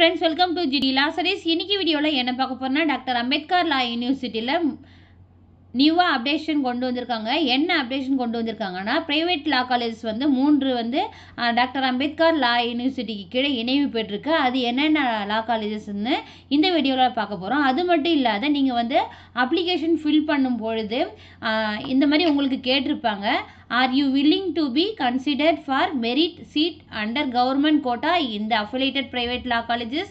friends, welcome to GD Law Studies. இன்னைக்கு வீடியோல என்ன பார்க்க போறோம்னா டாக்டர் அம்பேத்கர் லா யூனிவர்சிட்டில நியூவா அப்டேஷன் கொண்டு வந்திருக்காங்க. என்ன அப்டேஷன் கொண்டு வந்திருக்காங்கன்னா பிரைவேட் லா காலேஜஸ் வந்து 3 வந்து டாக்டர் அம்பேத்கர் லா யூனிவர்சிட்டிக்கு கீழே இணைவு பெற்றிருக்கு. அது என்னென்ன லா காலேஜஸ்ன்னு இந்த வீடியோவில் பார்க்க போகிறோம். அது மட்டும் இல்லாத நீங்கள் வந்து அப்ளிகேஷன் ஃபில் பண்ணும் பொழுது இந்த மாதிரி உங்களுக்கு கேட்டிருப்பாங்க. Are you willing to be considered for merit seat under government quota in the affiliated private law colleges?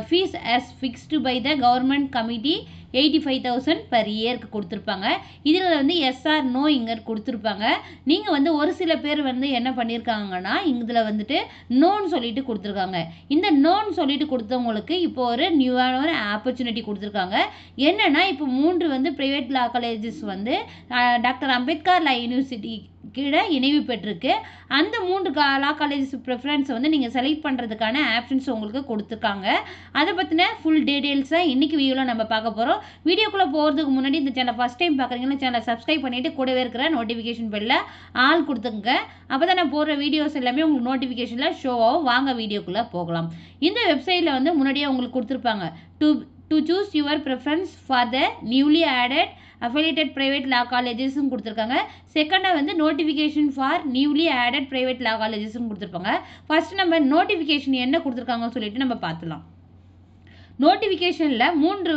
Fees as fixed by the government committee 85,000 per year கொடுத்துருப்பாங்க. இதில் வந்து எஸ் ஆர் நோ இங்கே கொடுத்துருப்பாங்க. நீங்கள் வந்து ஒரு சில பேர் வந்து என்ன பண்ணியிருக்காங்கன்னா இதில் வந்துட்டு நோன்னு சொல்லிட்டு கொடுத்துருக்காங்க. இந்த நோன்னு சொல்லிட்டு கொடுத்தவங்களுக்கு இப்போ ஒரு நியூவான ஒரு ஆப்பர்ச்சுனிட்டி கொடுத்துருக்காங்க. என்னென்னா இப்போ 3 வந்து ப்ரைவேட் லா காலேஜஸ் வந்து டாக்டர் அம்பேத்கர் லா யூனிவர்சிட்டி கீழே இணைவு பெற்றிருக்கு. அந்த 3 லா காலேஜஸ் ப்ரிஃபரன்ஸை வந்து நீங்கள் செலக்ட் பண்ணுறதுக்கான ஆப்ஷன்ஸ் உங்களுக்கு கொடுத்துருக்காங்க. அதை பற்றின ஃபுல் டீட்டெயில்ஸை இன்றைக்கி வீடியோவில் நம்ம பார்க்க போகிறோம். வீடியோக்குள்ளே போகிறதுக்கு முன்னாடி இந்த சேனல் ஃபஸ்ட் டைம் பார்க்குறீங்கன்னா சேனலை சப்ஸ்கிரைப் பண்ணிவிட்டு கூடவே இருக்கிற நோட்டிஃபிகேஷன் பெல்ல ஆல் கொடுத்துங்க. அப்போ தான் நான் போடுற வீடியோஸ் எல்லாமே உங்களுக்கு நோட்டிஃபிகேஷனில் ஷோ ஆகும். வாங்க வீடியோக்குள்ளே போகலாம். இந்த வெப்சைட்டில் வந்து முன்னாடியே உங்களுக்கு கொடுத்துருப்பாங்க. To choose your preference for the newly added affiliated private law colleges கொடுத்துருக்காங்க. செகண்டாக வந்து notification for newly added private law காலேஜஸும் கொடுத்துருப்பாங்க. ஃபர்ஸ்ட் நம்ம நோட்டிஃபிகேஷன் என்ன கொடுத்துருக்காங்கன்னு சொல்லிட்டு நம்ம பார்த்துலாம். நோட்டிஃபிகேஷனில் 3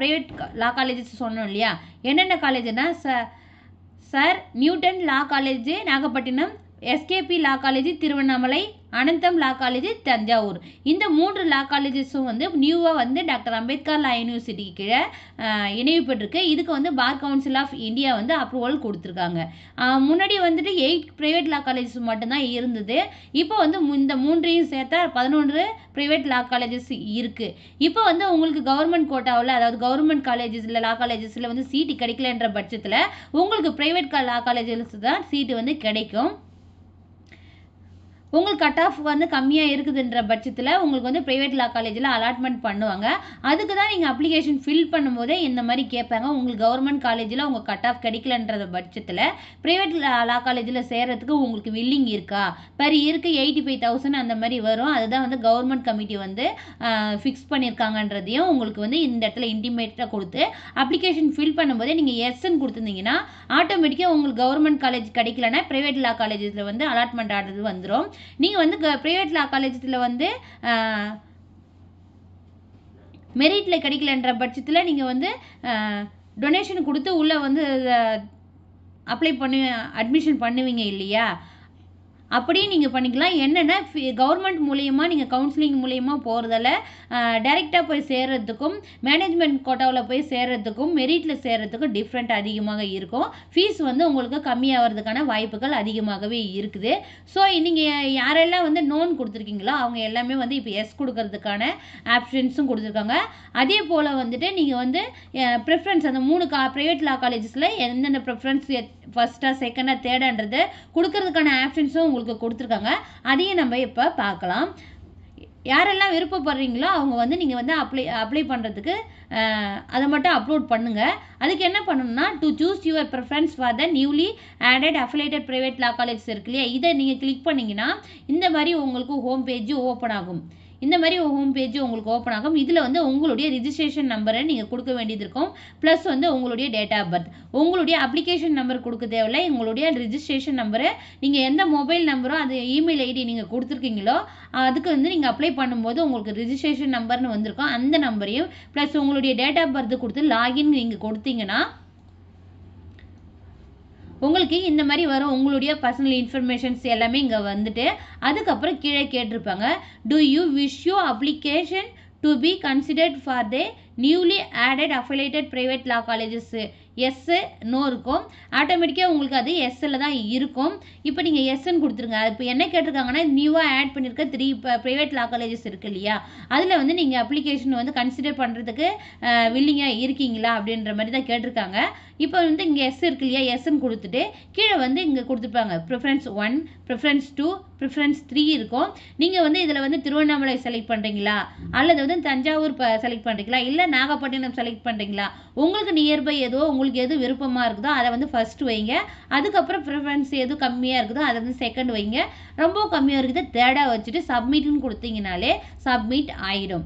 ப்ரைவேட் லா காலேஜஸ் சொன்னோம் இல்லையா, என்னென்ன காலேஜ்னா sir Newton law college Nagapattinam, SKP law college Tiruvannamalai, Anandham law college Thanjavur. இந்த 3 லா காலேஜஸும் வந்து நியூவாக வந்து டாக்டர் அம்பேத்கர் லா யூனிவர்சிட்டிக்கு கீழே இணைவு பெற்றிருக்கு. இதுக்கு வந்து பார் கவுன்சில் ஆஃப் இந்தியா வந்து அப்ரூவல் கொடுத்துருக்காங்க. முன்னாடி வந்துட்டு 8 ப்ரைவேட் லா காலேஜஸ் மட்டும்தான் இருந்தது. இப்போ வந்து இந்த 3ஐயும் சேர்த்தா 11 ப்ரைவேட் லா காலேஜஸ் இருக்குது. இப்போ வந்து உங்களுக்கு கவர்மெண்ட் கோட்டாவில், அதாவது கவர்மெண்ட் காலேஜஸில் லா காலேஜஸில் வந்து சீட்டு கிடைக்கலன்ற பட்சத்தில் உங்களுக்கு ப்ரைவேட் லா காலேஜஸ் தான் சீட்டு வந்து கிடைக்கும். உங்களுக்கு கட் ஆஃப் வந்து கம்மியாக இருக்குதுன்ற பட்சத்தில் உங்களுக்கு வந்து ப்ரைவேட் லா காலேஜில் அலாட்மெண்ட் பண்ணுவாங்க. அதுக்கு தான் நீங்கள் அப்ளிகேஷன் ஃபில் பண்ணும்போதே இந்த மாதிரி கேட்பாங்க. உங்களுக்கு கவர்மெண்ட் காலேஜில் உங்கள் கட் ஆஃப் கிடைக்கலன்ற பட்சத்தில் ப்ரைவேட் லா காலேஜில் சேர்கிறதுக்கு உங்களுக்கு வில்லிங் இருக்கா, பர் இயருக்கு 85,000 அந்த மாதிரி வரும். அதுதான் வந்து கவர்மெண்ட் கமிட்டி வந்து ஃபிக்ஸ் பண்ணியிருக்காங்கன்றதையும் உங்களுக்கு வந்து இந்த இடத்துல இன்டிமேட்டாக கொடுத்து அப்ளிகேஷன் ஃபில் பண்ணும்போதே நீங்கள் எஸ்ன்னு கொடுத்துருந்தீங்கன்னா ஆட்டோமேட்டிக்காக உங்களுக்கு கவர்மெண்ட் காலேஜ் கிடைக்கலன்னா ப்ரைவேட் லா காலேஜஸில் வந்து அலாட்மெண்ட் ஆடுறது வந்துடும். நீங்கள் வந்து ப்ரைவேட் லா காலேஜத்தில் வந்து மெரிட்டில் கிடைக்கலன்ற பட்சத்தில் நீங்கள் வந்து டொனேஷன் கொடுத்து உள்ளே வந்து அப்ளை பண்ணி அட்மிஷன் பண்ணுவீங்க இல்லையா, அப்படியே நீங்கள் பண்ணிக்கலாம். என்னென்னா கவர்மெண்ட் மூலயமா நீங்கள் கவுன்சிலிங் மூலயமா போகிறதால டைரெக்டாக போய் சேர்கிறதுக்கும் மேனேஜ்மெண்ட் கோட்டாவில் போய் சேர்கிறதுக்கும் மெரிட்டில் சேர்கிறதுக்கும் டிஃப்ரெண்ட் அதிகமாக இருக்கும். ஃபீஸ் வந்து உங்களுக்கு கம்மியாகிறதுக்கான வாய்ப்புகள் அதிகமாகவே இருக்குது. ஸோ நீங்கள் யாரெல்லாம் வந்து நோன் கொடுத்துருக்கீங்களோ அவங்க எல்லாமே வந்து இப்போ எஸ் கொடுக்கறதுக்கான ஆப்ஷன்ஸும் கொடுத்துருக்காங்க. அதே போல் வந்துட்டு நீங்கள் வந்து ப்ரிஃபரன்ஸ் அந்த 3 ப்ரைவேட் லா காலேஜஸில் எந்தெந்த ப்ரிஃபரன்ஸ் ஃபஸ்ட்டாக செகண்டாக தேர்டான்றது கொடுக்கறதுக்கான ஆப்ஷன்ஸும் உங்களுக்கு கொடுத்துருக்காங்க. அதையும் நம்ம இப்போ பார்க்கலாம். யாரெல்லாம் விருப்பப்படுறீங்களோ அவங்க வந்து நீங்கள் வந்து அப்ளை பண்ணுறதுக்கு அதை மட்டும் அப்லோட் பண்ணுங்கள். அதுக்கு என்ன பண்ணணும்னா to choose your preference for the newly added affiliated private law college இருக்கு இல்லையா, இதை நீங்கள் கிளிக் பண்ணிங்கன்னா இந்த மாதிரி உங்களுக்கு ஹோம் பேஜ் ஓப்பன் ஆகும். இந்த மாதிரி ஹோம் பேஜ் உங்களுக்கு ஓப்பன் ஆகும். இதில் வந்து உங்களுடைய ரிஜிஸ்ட்ரேஷன் நம்பரை நீங்கள் கொடுக்க வேண்டியது இருக்கும். ப்ளஸ் வந்து உங்களுடைய டேட் ஆஃப் பர்த், உங்களுடைய அப்ளிகேஷன் நம்பர் கொடுக்க தேவையில்லை. உங்களுடைய ரிஜிஸ்ட்ரேஷன் நம்பரு நீங்கள் எந்த மொபைல் நம்பரோ அது இமெயில் ஐடி நீங்கள் கொடுத்துருக்கீங்களோ அதுக்கு வந்து நீங்கள் அப்ளை பண்ணும்போது உங்களுக்கு ரிஜிஸ்ட்ரேஷன் நம்பர்னு வந்திருக்கும். அந்த நம்பரையும் ப்ளஸ் உங்களுடைய டேட் ஆஃப் பர்த் கொடுத்து லாகின் நீங்கள் கொடுத்தீங்கன்னா உங்களுக்கு இந்த மாதிரி வரும். உங்களுடைய பர்சனல் இன்ஃபர்மேஷன்ஸ் எல்லாமே இங்கே வந்துட்டு அதுக்கப்புறம் கீழே கேட்டிருப்பாங்க do you wish you application to be considered for the newly added affiliated private law colleges. Yes no இருக்கும். ஆட்டோமேட்டிக்காக உங்களுக்கு அது எஸ்ஸில் தான் இருக்கும். இப்போ நீங்கள் எஸ்ன்னு கொடுத்துருங்க. இப்போ என்ன கேட்டிருக்காங்கன்னா நியூவாக ஆட் பண்ணியிருக்க 3 ப்ரைவேட் லா காலேஜஸ் இருக்குது இல்லையா, அதில் வந்து நீங்கள் அப்ளிகேஷன் வந்து கன்சிடர் பண்ணுறதுக்கு வில்லிங்காக இருக்கீங்களா அப்படின்ற மாதிரி தான் கேட்டிருக்காங்க. இப்போ வந்து இங்கே எஸ் இருக்கு இல்லையா, எஸ்ன்னு கொடுத்துட்டு கீழே வந்து இங்கே கொடுத்துருப்பாங்க ப்ரிஃபரன்ஸ் 1, ப்ரிஃபரன்ஸ் 2, ப்ரிஃபரன்ஸ் 3 இருக்கும். நீங்கள் வந்து இதில் வந்து திருவண்ணாமலை செலக்ட் பண்ணுறீங்களா, அல்லது வந்து தஞ்சாவூர் செலக்ட் பண்ணுறீங்களா, இல்லை நாகப்பட்டினம் செலக்ட் பண்ணுறீங்களா, உங்களுக்கு நியர்பை ஏதோ உங்களுக்கு எது விருப்பமாக இருக்குதோ அதை வந்து ஃபஸ்ட்டு வைங்க. அதுக்கப்புறம் ப்ரிஃபரன்ஸ் எது கம்மியாக இருக்குதோ அதை வந்து செகண்ட் வைங்க. ரொம்ப கம்மியாக இருக்குது தேர்டாக வச்சுட்டு சப்மிட்னு கொடுத்தீங்கனாலே சப்மிட் ஆகிடும்.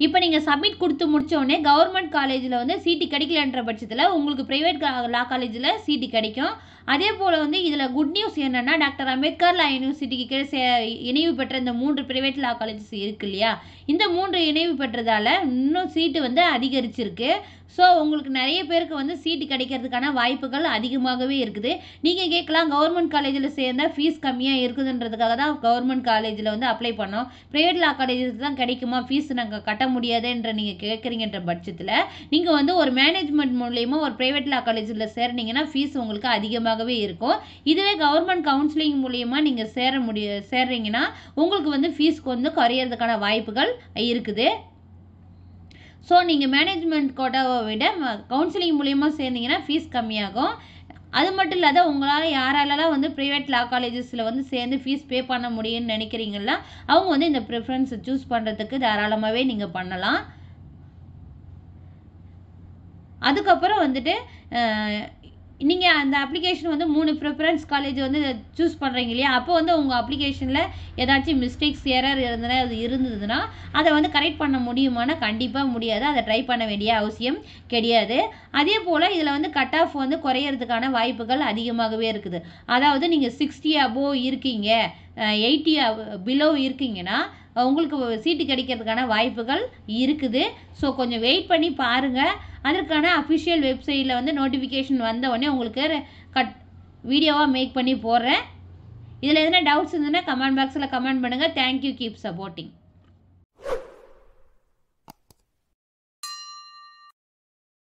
இப்போ நீங்கள் சப்மிட் கொடுத்து முடித்தோடனே கவர்மெண்ட் காலேஜில் வந்து சீட்டு கிடைக்கலன்ற பட்சத்தில் உங்களுக்கு ப்ரைவேட் லா காலேஜில் சீட்டு கிடைக்கும். அதே போல் வந்து இதில் குட் நியூஸ் என்னென்னா, டாக்டர் அம்பேத்கர் லா யூனிவர்சிட்டிக்கு கீழே இணைவு பெற்ற இந்த 3 ப்ரைவேட் லா காலேஜஸ் இருக்கு இல்லையா, இந்த 3 இணைவு பெற்றதால் இன்னும் சீட்டு வந்து அதிகரிச்சிருக்கு. ஸோ உங்களுக்கு நிறைய பேருக்கு வந்து சீட்டு கிடைக்கிறதுக்கான வாய்ப்புகள் அதிகமாகவே இருக்குது. நீங்கள் கேட்கலாம், கவர்மெண்ட் காலேஜில் சேர்ந்தால் ஃபீஸ் கம்மியாக இருக்குதுன்றதுக்காக தான் கவர்மெண்ட் காலேஜில் வந்து அப்ளை பண்ணோம், ப்ரைவேட் லா காலேஜஸ் தான் கிடைக்குமா, ஃபீஸ் நாங்கள் கட்ட முடியாதுன்ற நீங்கள் கேட்குறீங்கன்ற பட்சத்தில் நீங்கள் வந்து ஒரு மேனேஜ்மெண்ட் மூலயமா ஒரு ப்ரைவேட் லா காலேஜில் சேர்ந்தீங்கன்னா ஃபீஸ் உங்களுக்கு அதிகமாகவே இருக்கும். இதுவே கவர்மெண்ட் கவுன்சிலிங் மூலயமா நீங்கள் சேர்றீங்கன்னா உங்களுக்கு வந்து ஃபீஸ்க்கு வந்து குறையிறதுக்கான வாய்ப்புகள் இருக்குது. ஸோ நீங்கள் மேனேஜ்மெண்ட் கோட்டாவை விட கவுன்சிலிங் மூலயமா சேர்ந்தீங்கன்னா ஃபீஸ் கம்மியாகும். அது மட்டும் இல்லாத உங்களால் யாராலலாம் வந்து ப்ரைவேட் லா காலேஜஸில் வந்து சேர்ந்து ஃபீஸ் பே பண்ண முடியும்னு நினைக்கிறீங்களா, அவங்க வந்து இந்த ப்ரிஃபரன்ஸை சூஸ் பண்ணுறதுக்கு தாராளமாகவே நீங்கள் பண்ணலாம். அதுக்கப்புறம் வந்துட்டு நீங்கள் அந்த அப்ளிகேஷன் வந்து 3 ப்ரிஃபரன்ஸ் காலேஜ் வந்து சூஸ் பண்ணுறீங்க இல்லையா, அப்போ வந்து உங்கள் அப்ளிகேஷனில் ஏதாச்சும் மிஸ்டேக்ஸ் எரர் இருந்ததுன்னா அதை வந்து கரெக்ட் பண்ண முடியுமானா கண்டிப்பாக முடியாது. அதை ட்ரை பண்ண வேண்டிய அவசியம் கிடையாது. அதே போல் இதில் வந்து கட் ஆஃப் வந்து குறையிறதுக்கான வாய்ப்புகள் அதிகமாகவே இருக்குது. அதாவது நீங்கள் 60 அபோவ் இருக்கீங்க, 80 பிலோ இருக்கீங்கன்னா உங்களுக்கு சீட்டு கிடைக்கிறதுக்கான வாய்ப்புகள் இருக்குது. ஸோ கொஞ்சம் வெயிட் பண்ணி பாருங்கள். அதற்கான அஃபிஷியல் வெப்சைட்டில் வந்து நோட்டிஃபிகேஷன் வந்த உடனே உங்களுக்கு வீடியோவாக மேக் பண்ணி போடுறேன். இதில் எதனா டவுட்ஸ் இருந்ததுன்னா கமெண்ட் பாக்ஸில் கமெண்ட் பண்ணுங்கள். Thank you, keep supporting.